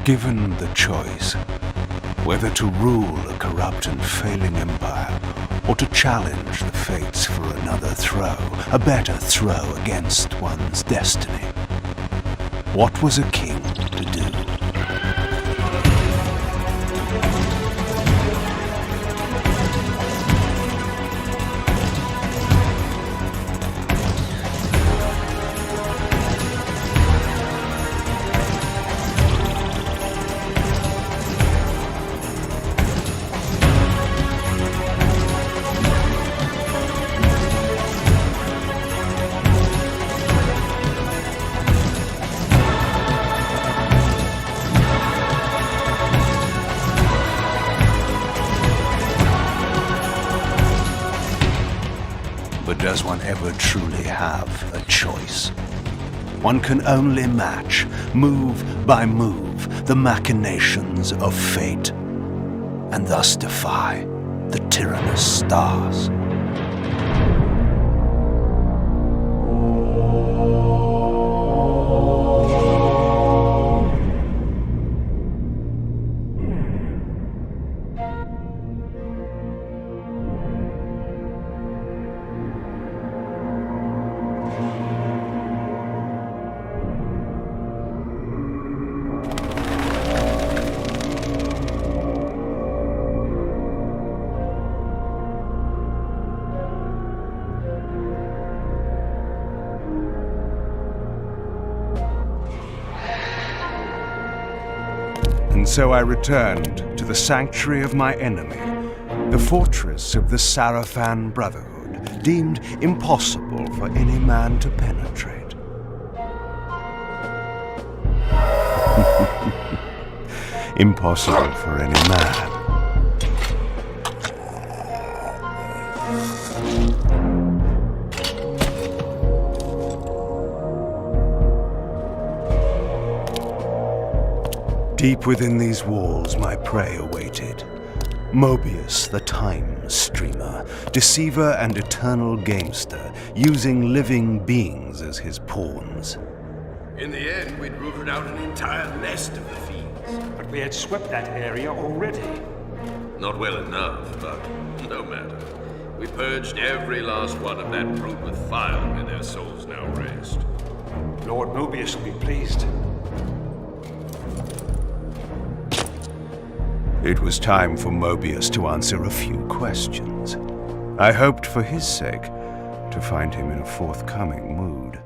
Given the choice, whether to rule a corrupt and failing empire, or to challenge the fates for another throw, a better throw against one's destiny, what was a king to do? But does one ever truly have a choice? One can only match, move by move, the machinations of fate, and thus defy the tyrannous stars. And so I returned to the sanctuary of my enemy, the fortress of the Sarafan Brotherhood, deemed impossible for any man to penetrate. Impossible for any man. Deep within these walls my prey awaited. Mobius, the time streamer, deceiver and eternal gamester, using living beings as his pawns. In the end, we'd rooted out an entire nest of the fiends. But we had swept that area already. Not well enough, but no matter. We purged every last one of that brood with fire, and their souls now rest. Lord Mobius will be pleased. It was time for Mobius to answer a few questions. I hoped for his sake to find him in a forthcoming mood.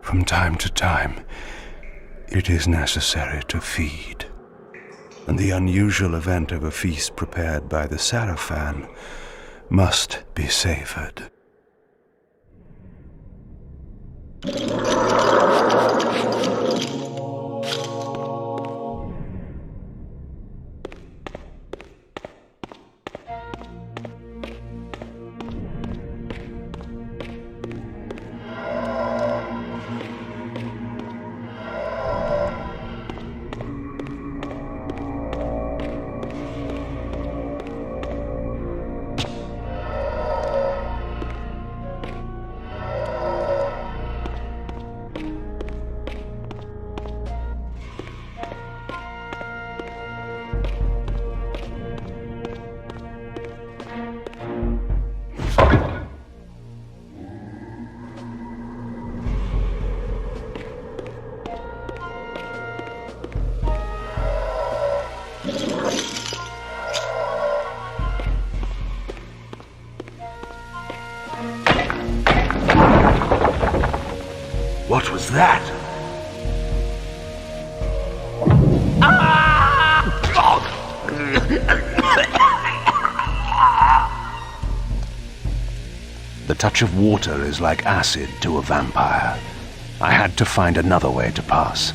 From time to time, it is necessary to feed. And the unusual event of a feast prepared by the Sarafan must be savored. that? The touch of water is like acid to a vampire. I had to find another way to pass.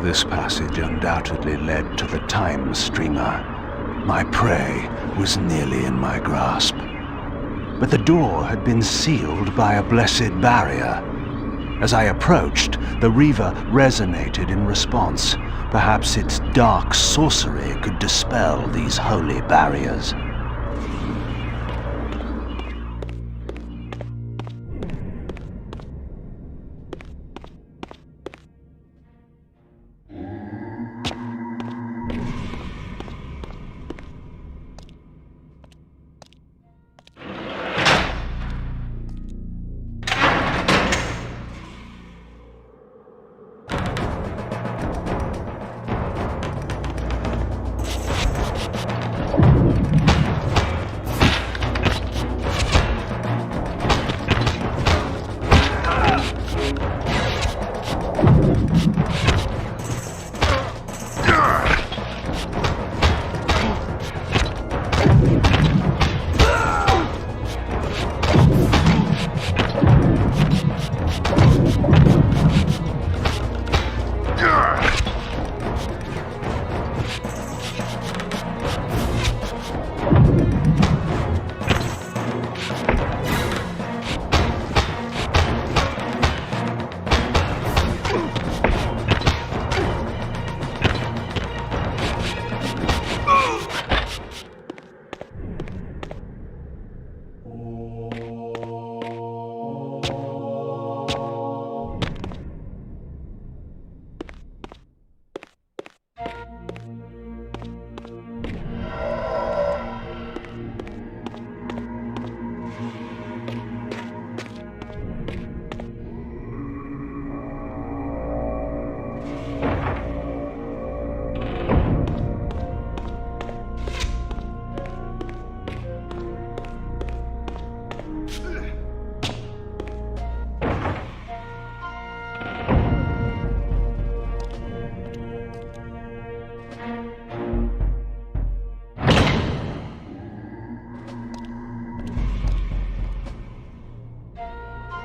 This passage undoubtedly led to the time streamer. My prey was nearly in my grasp. But the door had been sealed by a blessed barrier. As I approached, the Reaver resonated in response. Perhaps its dark sorcery could dispel these holy barriers.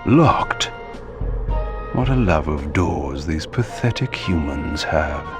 Locked. What a love of doors these pathetic humans have.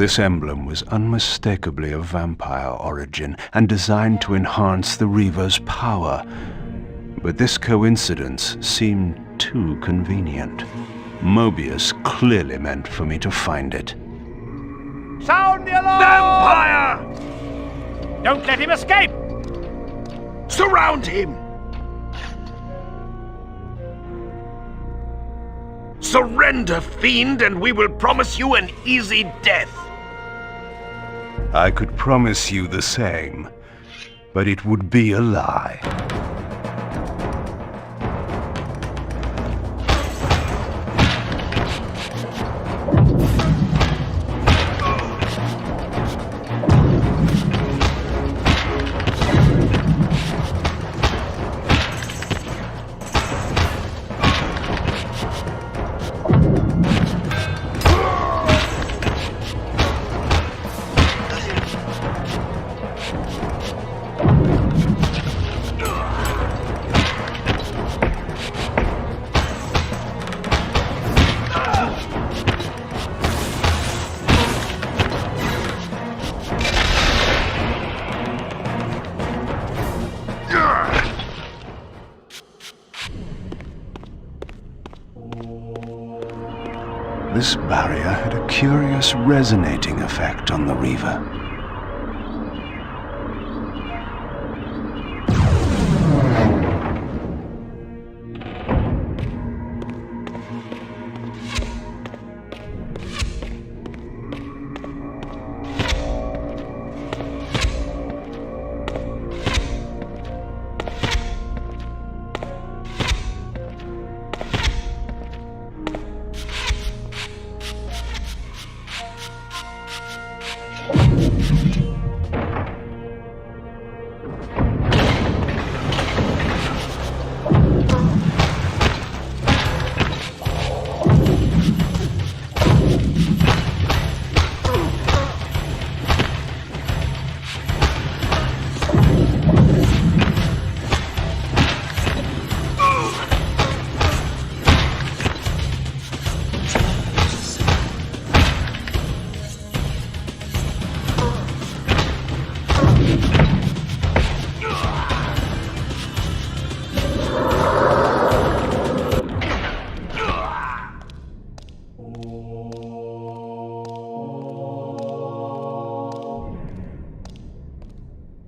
This emblem was unmistakably of vampire origin and designed to enhance the Reaver's power. But this coincidence seemed too convenient. Mobius clearly meant for me to find it. Sound the alarm! Vampire! Don't let him escape! Surround him! Surrender, fiend, and we will promise you an easy death. I could promise you the same, but it would be a lie. This barrier had a curious resonating effect on the Reaver.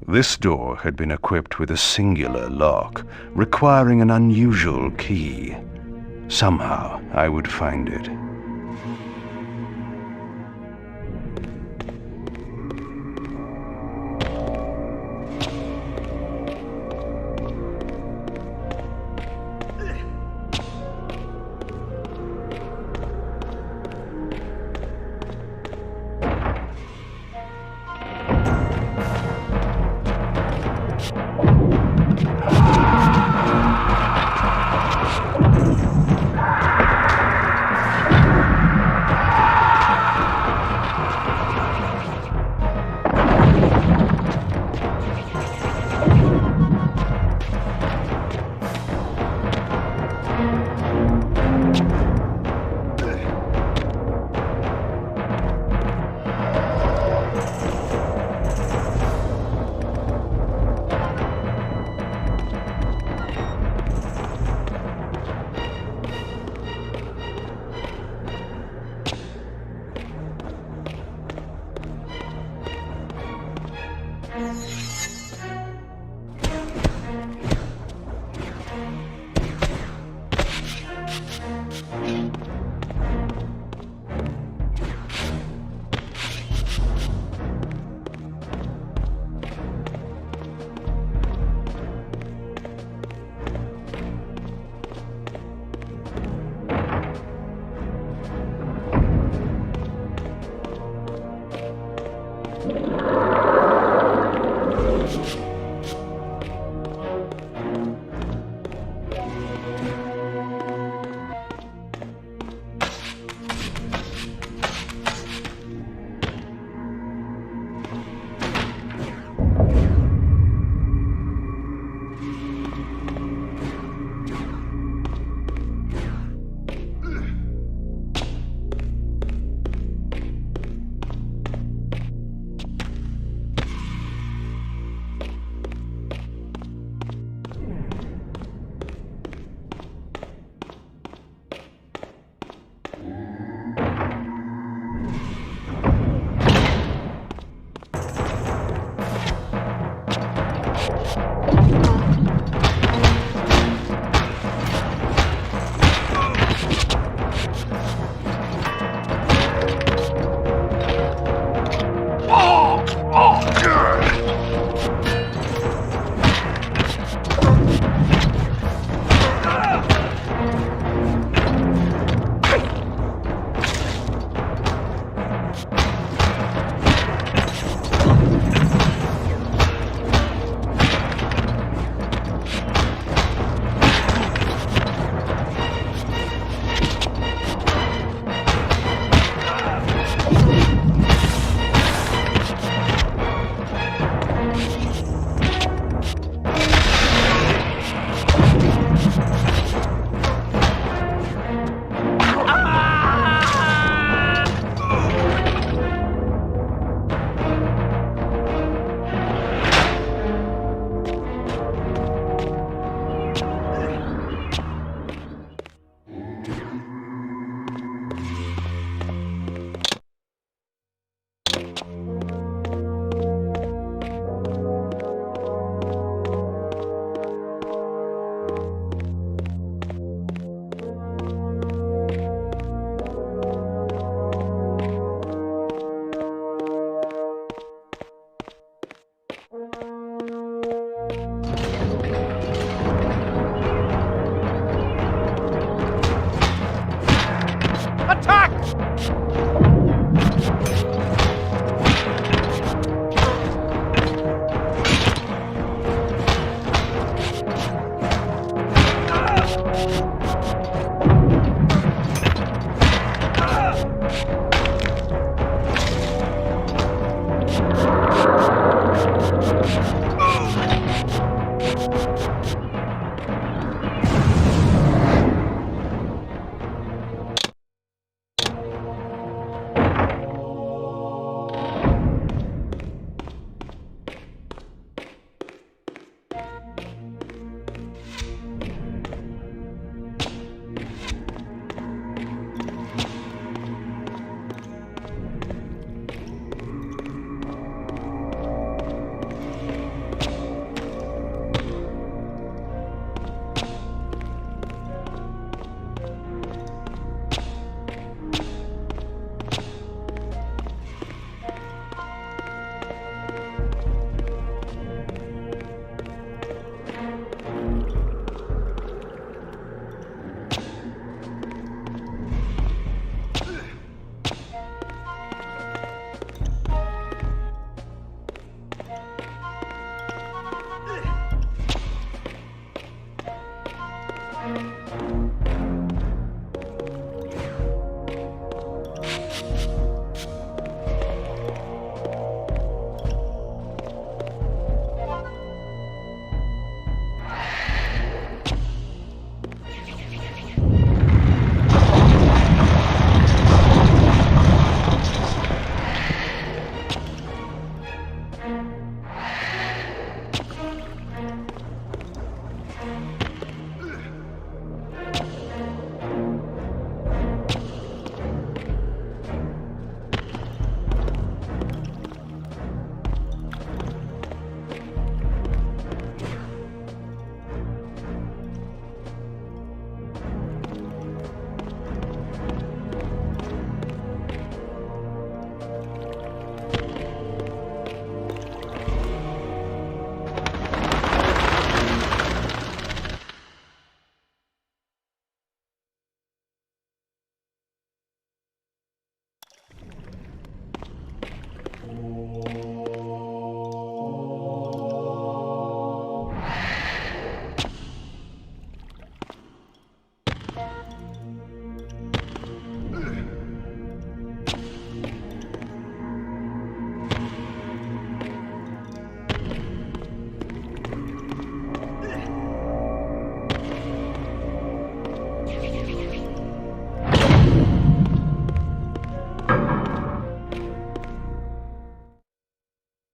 This door had been equipped with a singular lock, requiring an unusual key. Somehow, I would find it.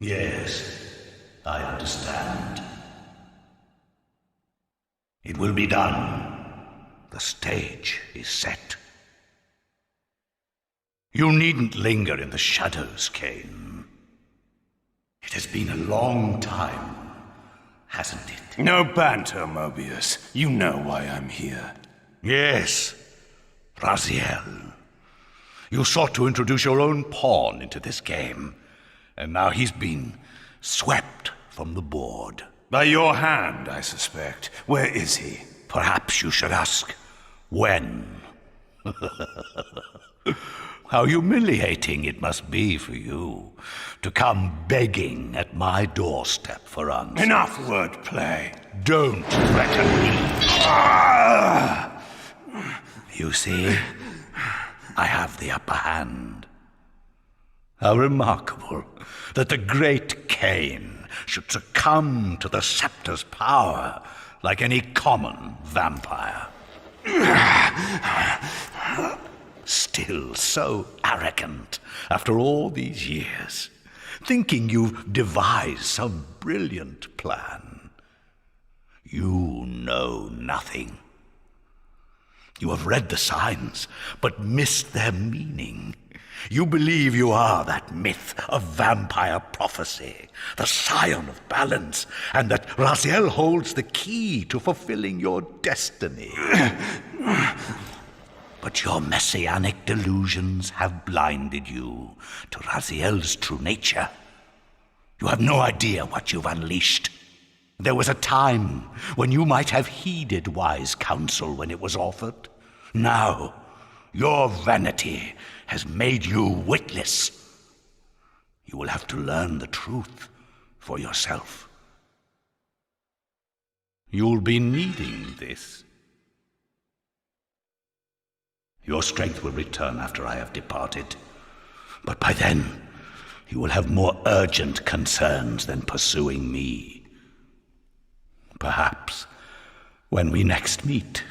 Yes, I understand. It will be done. The stage is set. You needn't linger in the shadows, Kain. It has been a long time, hasn't it? No banter, Mobius. You know why I'm here. Yes, Raziel. You sought to introduce your own pawn into this game, and now he's been swept from the board. By your hand, I suspect. Where is he? Perhaps you should ask, when? How humiliating it must be for you to come begging at my doorstep for answers. Enough wordplay. Don't threaten me. You see, I have the upper hand. How remarkable that the great Kain should succumb to the scepter's power like any common vampire. Still so arrogant after all these years, thinking you've devised some brilliant plan. You know nothing. You have read the signs, but missed their meaning. You believe you are that myth of vampire prophecy, the scion of balance, and that Raziel holds the key to fulfilling your destiny. But your messianic delusions have blinded you to Raziel's true nature. You have no idea what you've unleashed. There was a time when you might have heeded wise counsel when it was offered. Now, your vanity has made you witless. You will have to learn the truth for yourself. You'll be needing this. Your strength will return after I have departed, but by then you will have more urgent concerns than pursuing me. Perhaps when we next meet,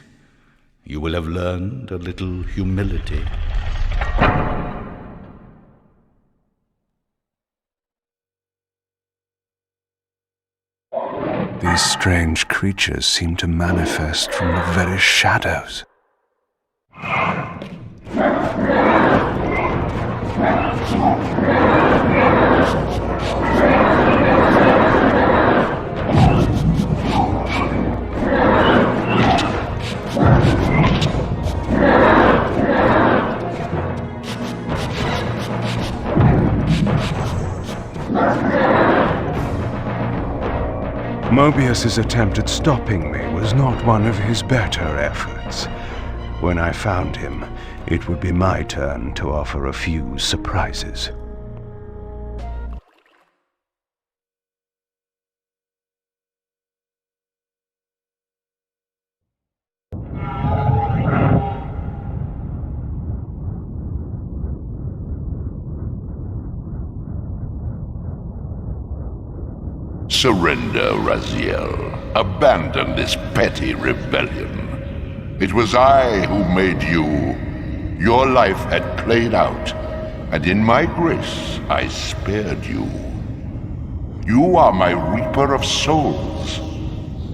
you will have learned a little humility. These strange creatures seem to manifest from the very shadows. Mobius's attempt at stopping me was not one of his better efforts. When I found him, it would be my turn to offer a few surprises. Surrender, Raziel. Abandon this petty rebellion. It was I who made you. Your life had played out, and in my grace I spared you. You are my reaper of souls.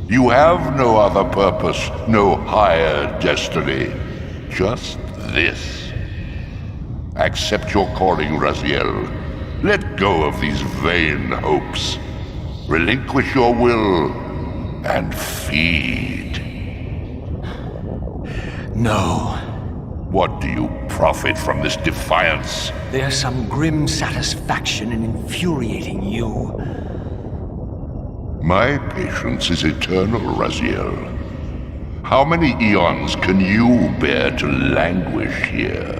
You have no other purpose, no higher destiny. Just this. Accept your calling, Raziel. Let go of these vain hopes. Relinquish your will and feed. No. What do you profit from this defiance? There's some grim satisfaction in infuriating you. My patience is eternal, Raziel. How many eons can you bear to languish here?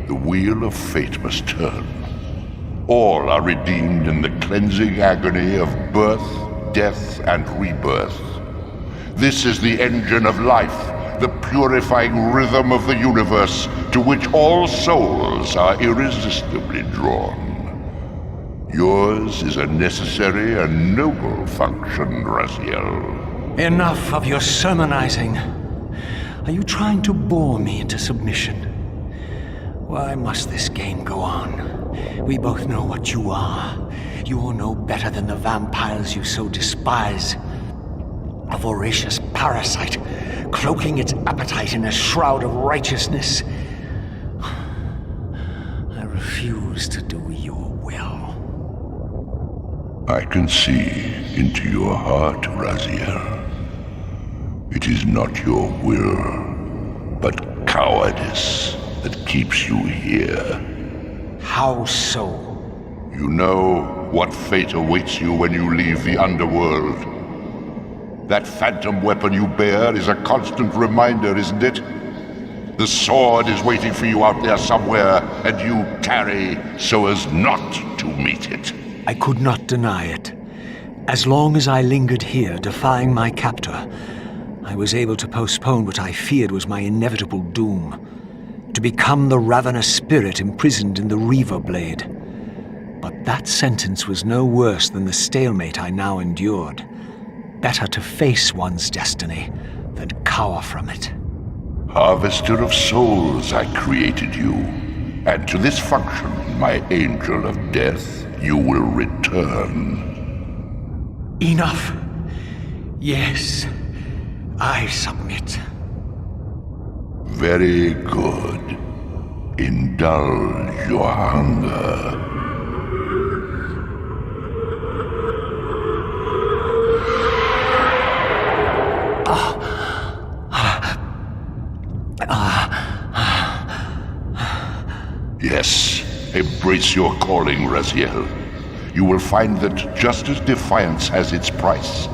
The wheel of fate must turn. All are redeemed in the cleansing agony of birth, death, and rebirth. This is the engine of life, the purifying rhythm of the universe to which all souls are irresistibly drawn. Yours is a necessary and noble function, Raziel. Enough of your sermonizing. Are you trying to bore me into submission? Why must this game go on? We both know what you are. You're no better than the vampires you so despise. A voracious parasite, cloaking its appetite in a shroud of righteousness. I refuse to do your will. I can see into your heart, Raziel. It is not your will, but cowardice that keeps you here. How so? You know what fate awaits you when you leave the underworld. That phantom weapon you bear is a constant reminder, isn't it? The sword is waiting for you out there somewhere, and you tarry so as not to meet it. I could not deny it. As long as I lingered here, defying my captor, I was able to postpone what I feared was my inevitable doom. To become the ravenous spirit imprisoned in the Reaver Blade. But that sentence was no worse than the stalemate I now endured. Better to face one's destiny than cower from it. Harvester of souls, I created you. And to this function, my angel of death, you will return. Enough. Yes, I submit. Very good. Indulge your hunger. Yes, embrace your calling, Raziel. You will find that just as defiance has its price,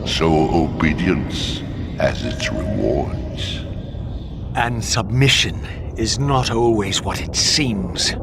so obedience has its rewards. And submission is not always what it seems.